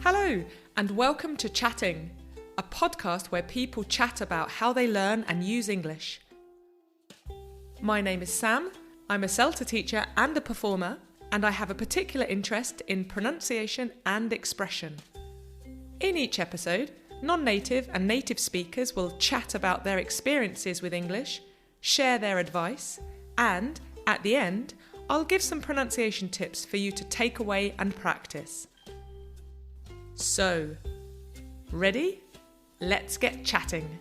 Hello, and welcome to Chatting, a podcast where people chat about how they learn and use English. My name is Sam, I'm a CELTA teacher and a performer, and I have a particular interest in pronunciation and expression. In each episode, non-native and native speakers will chat about their experiences with English, share their advice, and, at the end, I'll give some pronunciation tips for you to take away and practice. So, ready? Let's get chatting.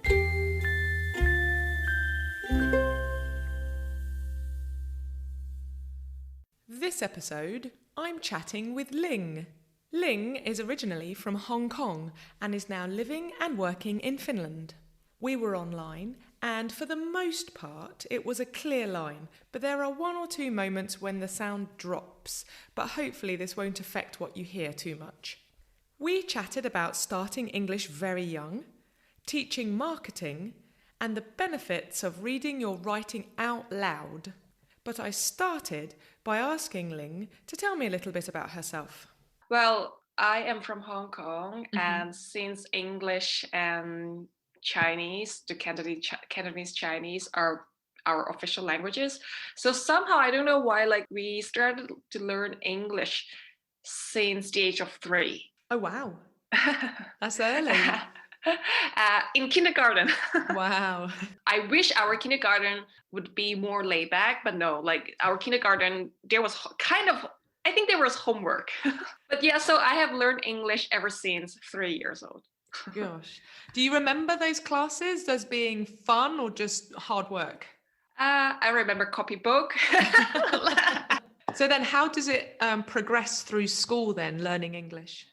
This episode, I'm chatting with Ling. Ling is originally from Hong Kong and is now living and working in Finland. We were online and for the most part it was a clear line, but there are one or two moments when the sound drops, but hopefully this won't affect what you hear too much. We chatted about starting English very young, teaching marketing, and the benefits of reading or writing out loud. But I started by asking Ling to tell me a little bit about herself. Well, I am from Hong Kong, and since English and Chinese, the Cantonese Chinese are our official languages, so somehow I don't know why, we started to learn English since the age of 3. Oh wow, that's early. In kindergarten. Wow. I wish our kindergarten would be more laid back, but no, our kindergarten, there was I think there was homework. But yeah, so I have learned English ever since 3 years old. Gosh. Do you remember those classes as being fun or just hard work? I remember copybook. So then how does it progress through school then, learning English?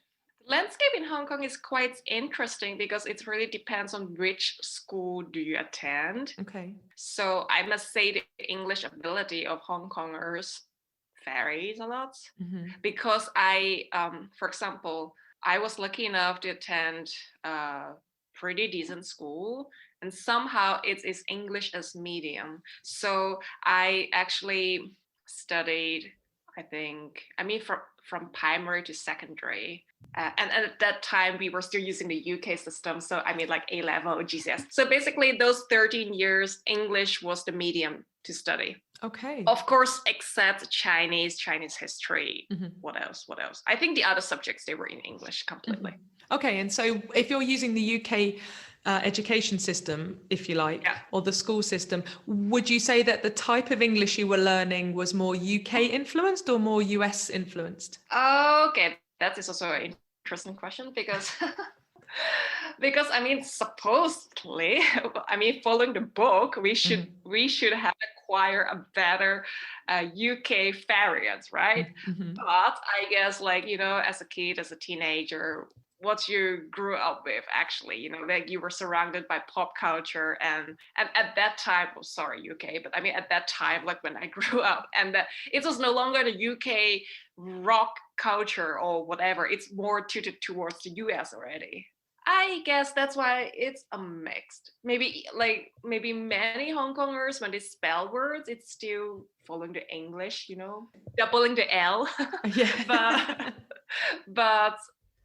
Landscape in Hong Kong is quite interesting because it really depends on which school do you attend. Okay. So I must say the English ability of Hong Kongers varies a lot because for example, I was lucky enough to attend a pretty decent school, and somehow it is English as medium. So I actually studied, from primary to secondary. And at that time, we were still using the UK system. So A-level, GCS. So basically those 13 years, English was the medium to study. Okay. Of course, except Chinese history. What else? I think the other subjects, they were in English completely. Okay, and so if you're using the UK education system, if you like, or the school system, would you say that the type of English you were learning was more UK influenced or more US influenced? Okay, that is also an interesting question because supposedly, following the book, we should have acquired a better UK variant, right? But I guess as a kid, as a teenager, what you grew up with, actually, you were surrounded by pop culture, and at that time, UK, but at that time, when I grew up, and it was no longer the UK rock culture or whatever, it's more tilted towards the US already. I guess that's why it's a mixed. Maybe many Hong Kongers, when they spell words, it's still following the English, doubling the L. Yeah. but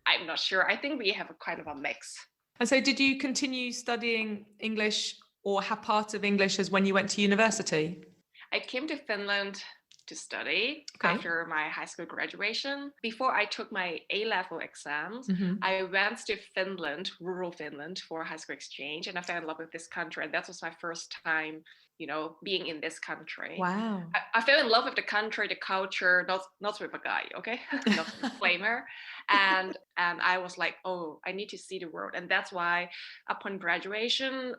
I'm not sure. I think we have a kind of a mix. And so did you continue studying English or have part of English as when you went to university? I came to Finland to study after my high school graduation. Before I took my A-level exams, I went to Finland, rural Finland, for high school exchange, and I fell in love with this country. And that was my first time, being in this country. Wow. I fell in love with the country, the culture, not with a guy, okay? Not a flamer. And I was like, oh, I need to see the world. And that's why upon graduation,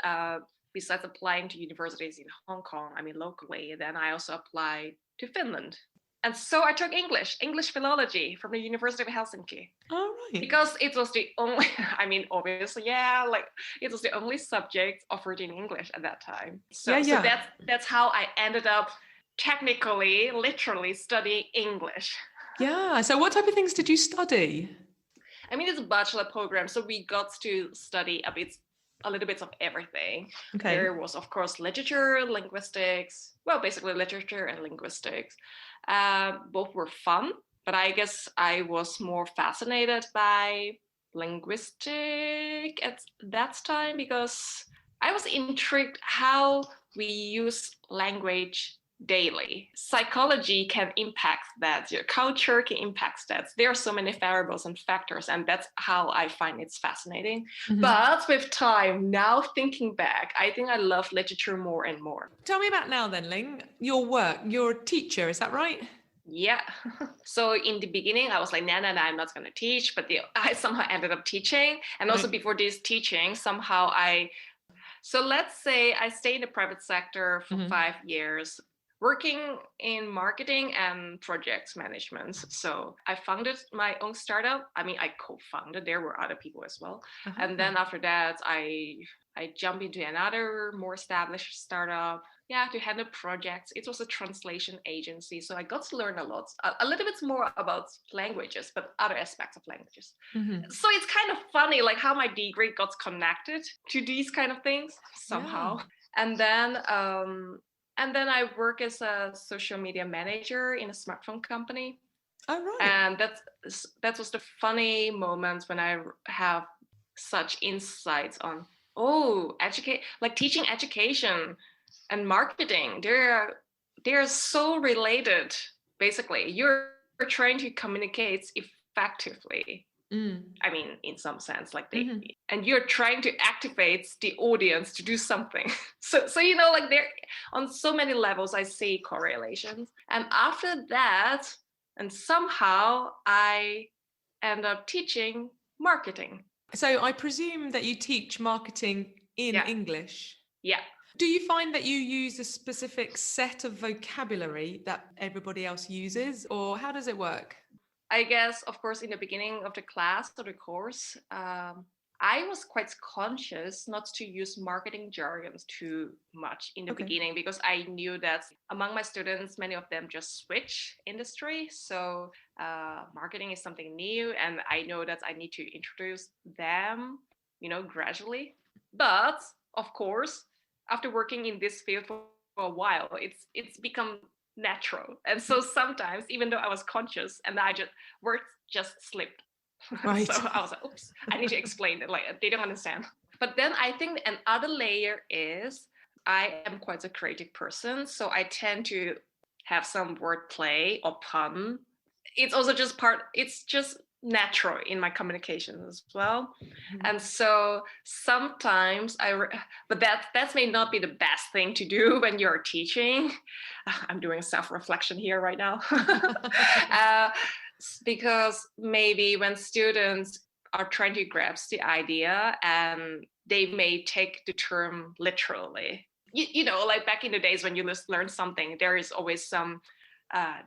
besides applying to universities in Hong Kong, locally, then I also applied to Finland. And so I took English philology from the University of Helsinki. Oh, right. Because it was the only, obviously, it was the only subject offered in English at that time. So that's how I ended up technically, literally studying English. Yeah. So what type of things did you study? It's a bachelor program, so we got to study a little bit of everything. Okay. There was, of course, literature, linguistics. Well, basically literature and linguistics. Both were fun. But I guess I was more fascinated by linguistic at that time because I was intrigued how we use language daily. Psychology can impact that, your culture can impact that. There are so many variables and factors, and that's how I find it's fascinating. But with time, now thinking back, I think I love literature more and more. Tell me about now then, Ling, your work. You're a teacher, is that right? Yeah. So in the beginning, I was like, no, I'm not going to teach. But I somehow ended up teaching. And also before this teaching, somehow so let's say I stayed in the private sector for 5 years, working in marketing and project management. So I founded my own startup. I mean, I co-founded. There were other people as well. And then after that, I jumped into another more established startup. Yeah, to handle projects. It was a translation agency. So I got to learn a lot, a little bit more about languages, but other aspects of languages. So it's kind of funny, like how my degree got connected to these kind of things somehow. Yeah. And then I work as a social media manager in a smartphone company. Oh, right. And that was the funny moments when I have such insights on, teaching education and marketing. They're so related. Basically, you're trying to communicate effectively. I mean, in some sense, like and you're trying to activate the audience to do something. So like there on so many levels, I see correlations. And after that, and somehow I end up teaching marketing. So I presume that you teach marketing in English. Yeah. Do you find that you use a specific set of vocabulary that everybody else uses, or how does it work? I guess, of course, in the beginning of the class or the course, I was quite conscious not to use marketing jargons too much in the beginning, because I knew that among my students, many of them just switch industry. So marketing is something new, and I know that I need to introduce them, gradually. But of course, after working in this field for a while, it's become natural. And so sometimes, even though I was conscious and words just slipped. Right. So I was like, oops, I need to explain it. Like, they don't understand. But then I think another layer is I am quite a creative person. So I tend to have some wordplay or pun. It's also it's just natural in my communication as well. And so sometimes but that may not be the best thing to do when you're teaching. I'm doing self-reflection here right now. Because maybe when students are trying to grasp the idea, and they may take the term literally. Like back in the days when you learn something, there is always some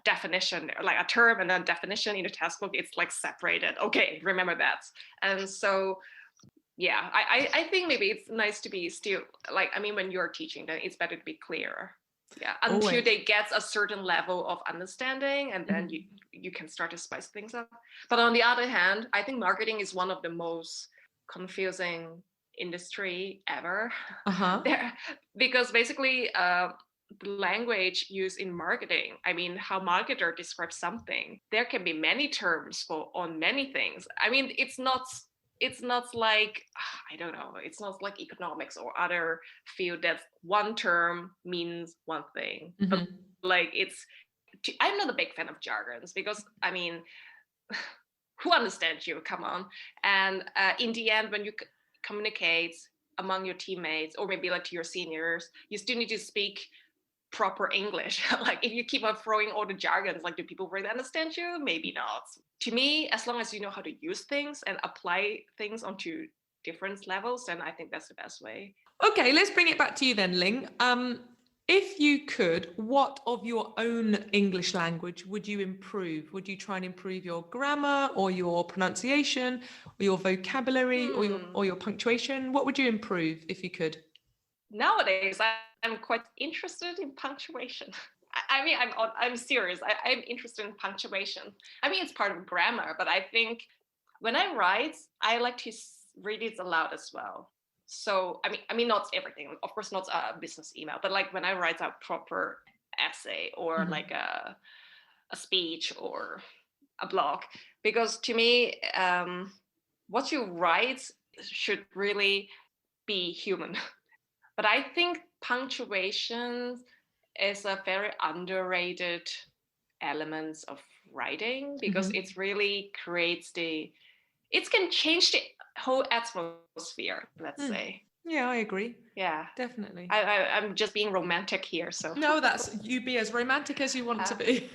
definition, like a term and then definition in the textbook. It's like separated. Okay, remember that. And so yeah, I think maybe it's nice to be still, like, I mean, when you're teaching, then it's better to be clear. Yeah, until they get a certain level of understanding, and then you can start to spice things up. But on the other hand, I think marketing is one of the most confusing industry ever. Because basically the language used in marketing, I mean, how marketer describes something, there can be many terms on many things. I mean, it's not like, I don't know, it's not like economics or other field that one term means one thing. But like I'm not a big fan of jargons, because I mean, who understands you? Come on. And in the end, when you communicate among your teammates, or maybe like to your seniors, you still need to speak proper English. Like if you keep on throwing all the jargons, like, do people really understand you? Maybe not. To me, as long as you know how to use things and apply things onto different levels, then I think that's the best way. Okay, let's bring it back to you then, Ling. If you could, what of your own English language would you improve? Would you try and improve your grammar, or your pronunciation, or your vocabulary, or your punctuation? What would you improve if you could? Nowadays, I'm quite interested in punctuation. I mean, I'm serious. I'm interested in punctuation. I mean, it's part of grammar, but I think when I write, I like to read it aloud as well. So, I mean, not everything. Of course, not a business email, but like when I write a proper essay, or like a speech, or a blog, because to me, what you write should really be human. But I think punctuation is a very underrated element of writing, because it really creates it can change the whole atmosphere, let's say. Yeah, I agree. Yeah. Definitely. I'm just being romantic here, so. No, you be as romantic as you want to be.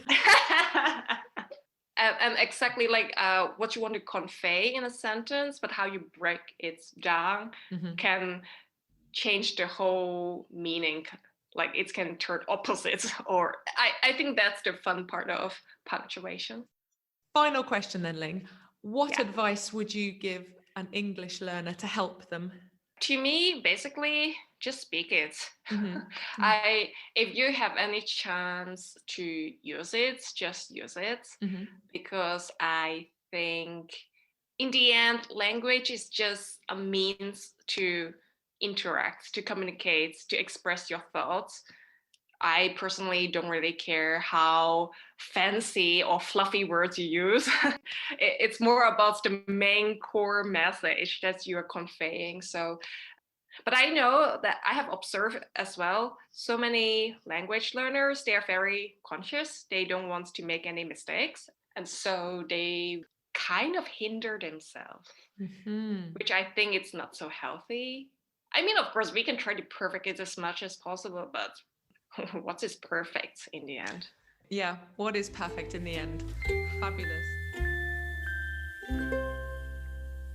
And exactly like what you want to convey in a sentence, but how you break it down can change the whole meaning. Like it can turn opposites, or I think that's the fun part of punctuation. Final question then, Ling. What advice would you give an English learner to help them? To me, basically, just speak it. If you have any chance to use it, just use it, because I think in the end, language is just a means to interact, to communicate, to express your thoughts. I personally don't really care how fancy or fluffy words you use. It's more about the main core message that you're conveying. So, but I know that I have observed as well, so many language learners, they are very conscious. They don't want to make any mistakes. And so they kind of hinder themselves, which I think it's not so healthy. I mean, of course, we can try to perfect it as much as possible, but what is perfect in the end? Yeah, what is perfect in the end? Fabulous.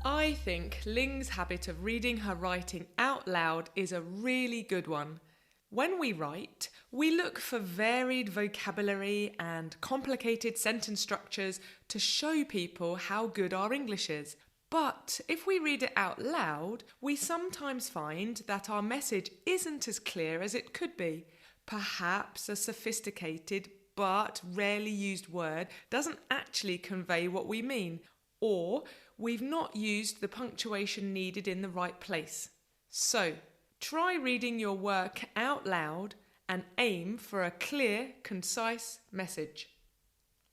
I think Ling's habit of reading her writing out loud is a really good one. When we write, we look for varied vocabulary and complicated sentence structures to show people how good our English is. But if we read it out loud, we sometimes find that our message isn't as clear as it could be. Perhaps a sophisticated but rarely used word doesn't actually convey what we mean, or we've not used the punctuation needed in the right place. So, try reading your work out loud and aim for a clear, concise message.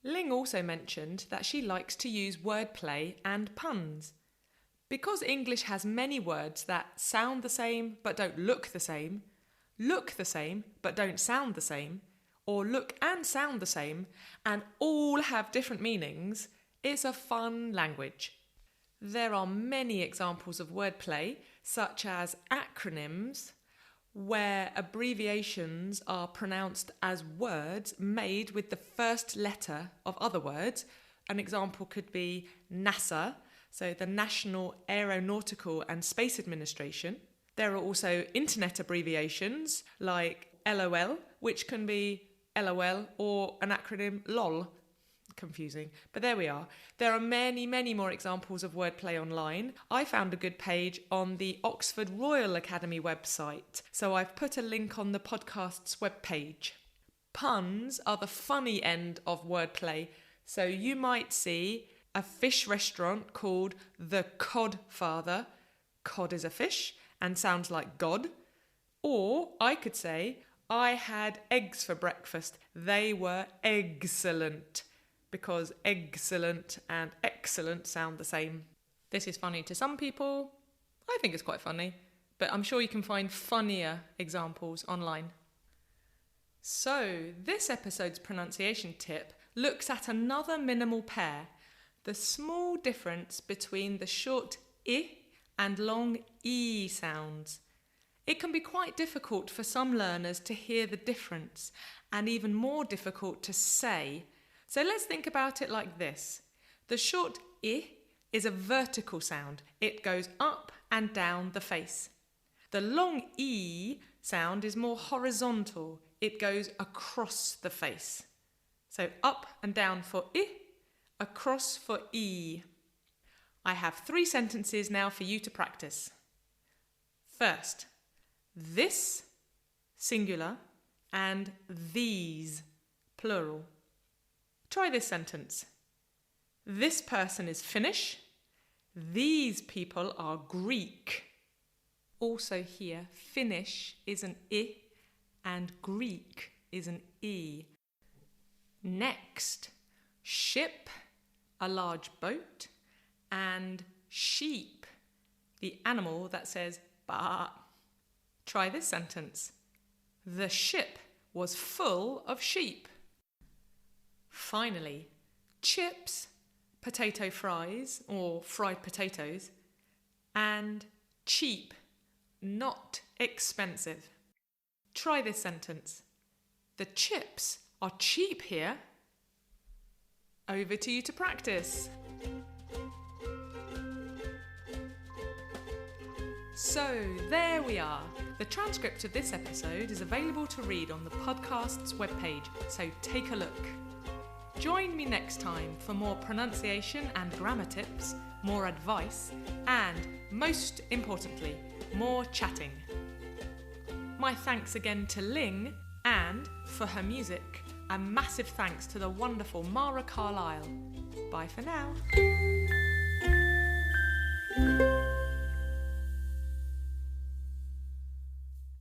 Ling also mentioned that she likes to use wordplay and puns. Because English has many words that sound the same but don't look the same but don't sound the same, or look and sound the same, and all have different meanings, it's a fun language. There are many examples of wordplay, such as acronyms, where abbreviations are pronounced as words made with the first letter of other words. An example could be NASA, so the National Aeronautical and Space Administration. There are also internet abbreviations like LOL, which can be LOL or an acronym LOL. Confusing, but there we are. There are many more examples of wordplay online. I found a good page on the Oxford Royal Academy website, so I've put a link on the podcast's webpage. Puns are the funny end of wordplay, so you might see a fish restaurant called The Codfather. Cod is a fish and sounds like God. Or I could say, I had eggs for breakfast. They were excellent. Because excellent and excellent sound the same. This is funny to some people. I think it's quite funny. But I'm sure you can find funnier examples online. So, this episode's pronunciation tip looks at another minimal pair, the small difference between the short I and long E sounds. It can be quite difficult for some learners to hear the difference, and even more difficult to say. So let's think about it like this. The short I is a vertical sound. It goes up and down the face. The long E sound is more horizontal. It goes across the face. So up and down for I, across for E. I have 3 sentences now for you to practice. First, this, singular, and these, plural. Try this sentence. This person is Finnish. These people are Greek. Also here, Finnish is an I and Greek is an E. Next, ship, a large boat, and sheep, the animal that says ba. Try this sentence. The ship was full of sheep. Finally, chips, potato fries or fried potatoes, and cheap, not expensive. Try this sentence. The chips are cheap here. Over to you to practice. So, there we are. The transcript of this episode is available to read on the podcast's webpage, so take a look. Join me next time for more pronunciation and grammar tips, more advice, and, most importantly, more chatting. My thanks again to Ling, and, for her music, a massive thanks to the wonderful Mara Carlisle. Bye for now.